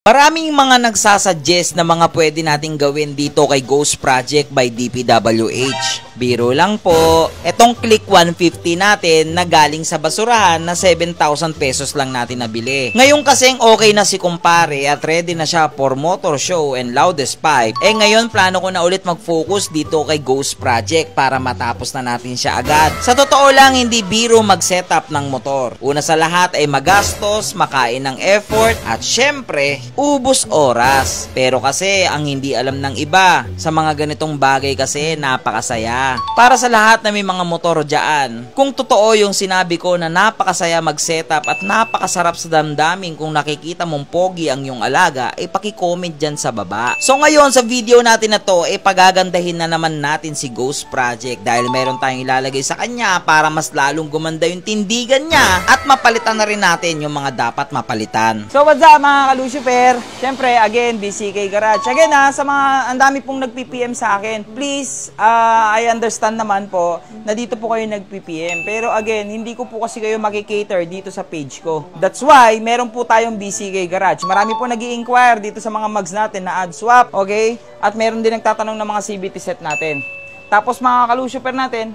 Maraming mga nagsasuggest na mga pwede nating gawin dito kay Ghost Project by DPWH. Biro lang po, etong Click 150 natin na galing sa basurahan na 7,000 pesos lang natin nabili. Ngayon kasing okay na si kumpare at ready na siya for motor show and loudest pipe. Ngayon plano ko na ulit mag-focus dito kay Ghost Project para matapos na natin siya agad. Sa totoo lang, hindi biro mag-setup ng motor. Una sa lahat ay magastos, makain ng effort at syempre, ubos oras. Pero kasi ang hindi alam ng iba, sa mga ganitong bagay kasi napakasaya. Para sa lahat na may mga motor dyan, kung totoo yung sinabi ko na napakasaya mag-setup at napakasarap sa damdamin kung nakikita mong pogi ang iyong alaga, paki-comment dyan sa baba. So ngayon sa video natin na to, pagagandahin na naman natin si Ghost Project dahil meron tayong ilalagay sa kanya para mas lalong gumanda yung tindigan niya at mapalitan na rin natin yung mga dapat mapalitan. So what's up mga ka-Lucifer? Siyempre, again, BCK Garage. Again sa mga, ang dami pong nag-PPM sa akin. Please, I understand naman po na dito po kayo nag-PPM. Pero again, hindi ko po kasi kayo makikater dito sa page ko. That's why, meron po tayong BCK Garage. Marami po nag-i-inquire dito sa mga mugs natin na ad swap, okay? At meron din nagtatanong ng mga CVT set natin. Tapos mga ka-Lucifer natin,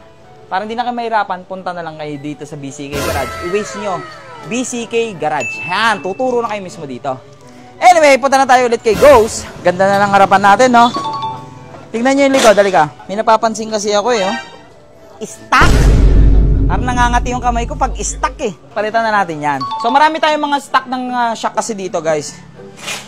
para hindi na kayo mahirapan, punta na lang kayo dito sa BCK Garage. I-waste nyo, BCK Garage. Yan, tuturo na kayo mismo dito. Anyway, punta na tayo ulit kay Ghost. Ganda na ng harapan natin, no? Tingnan nyo yung likod, dali ka. May napapansin kasi ako, oh. Stuck! Parang nangangati yung kamay ko pag stuck, Palitan na natin yan. So, marami tayong mga stock ng shock kasi dito, guys.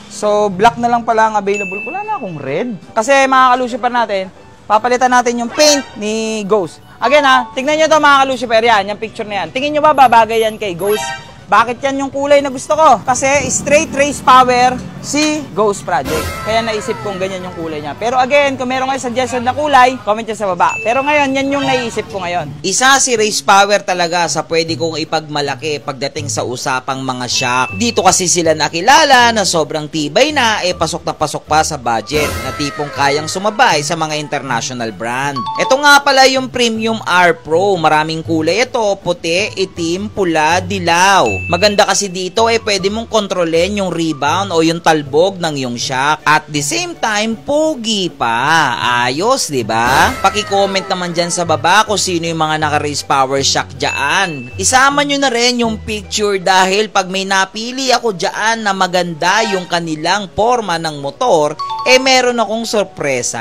So, black na lang pala ang available. Wala na akong red. Kasi, mga ka-Lucifer natin, papalitan natin yung paint ni Ghost. Again, tingnan nyo to mga ka-Lucifer, yan, yung picture na yan. Tingin nyo ba babagay yan kay Ghost? Bakit yan yung kulay na gusto ko? Kasi straight race power si Ghost Project. Kaya naisip kong ganyan yung kulay niya. Pero again, kung meron kayo suggestion na kulay, comment nyo sa baba. Pero ngayon, yan yung naisip ko ngayon. Isa si race power talaga sa pwede kong ipagmalaki pagdating sa usapang mga shock. Dito kasi sila nakilala na sobrang tibay na, pasok na pasok pa sa budget na tipong kayang sumabay sa mga international brand. Ito nga pala yung Premium R Pro. Maraming kulay ito, puti, itim, pula, dilaw. Maganda kasi dito pwede mong kontrolin yung rebound o yung talbog ng yung shock. At the same time, pogi pa. Ayos, di ba? Paki-comment naman dyan sa baba kung sino yung mga naka-race power shock dyan. Isama nyo na rin yung picture dahil pag may napili ako dyan na maganda yung kanilang forma ng motor, meron akong sorpresa.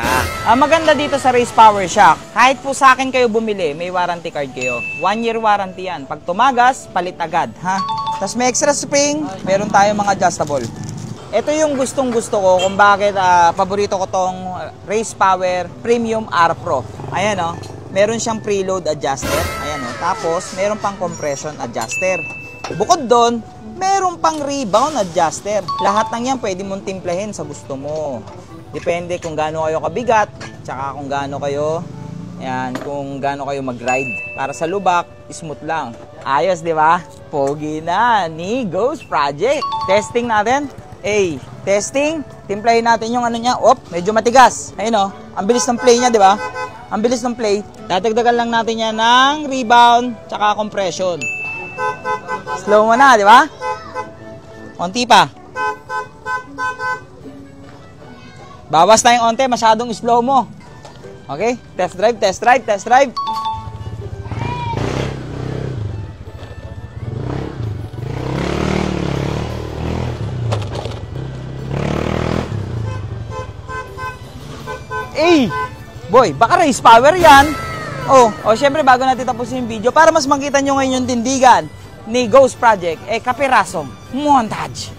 Maganda dito sa race power shock, kahit po sa akin kayo bumili, may warranty card kayo. 1 year warranty yan. Pag tumagas, palit agad, ha? Tapos may extra spring, meron tayong mga adjustable. Ito yung gustong gusto ko kung bakit paborito ko tong Race Power Premium R Pro. Ayan meron siyang preload adjuster. Ayan tapos meron pang compression adjuster. Bukod doon, meron pang rebound adjuster. Lahat ng yan pwede mong timplahin sa gusto mo. Depende kung gaano kayo kabigat, tsaka kung gaano kayo kung gaano kayo mag-ride. Para sa lubak, smooth lang. Ayos, di ba? Pogi na ni Ghost Project. Testing natin. Testing. Timplahin natin yung niya. Medyo matigas. Ayun ang bilis ng play niya, di ba? Ang bilis ng play. Dadagdagan lang natin yan ng rebound tsaka compression. Slow mo na, di ba? Onti pa. Bawas tayong onti, masyadong slow mo. Okay? Test drive, test drive, test drive. Boy, baka race power yan. Syempre bago natin tapusin yung video, para mas makita nyo ngayon yung tindigan ni Ghost Project, kapirasong montage.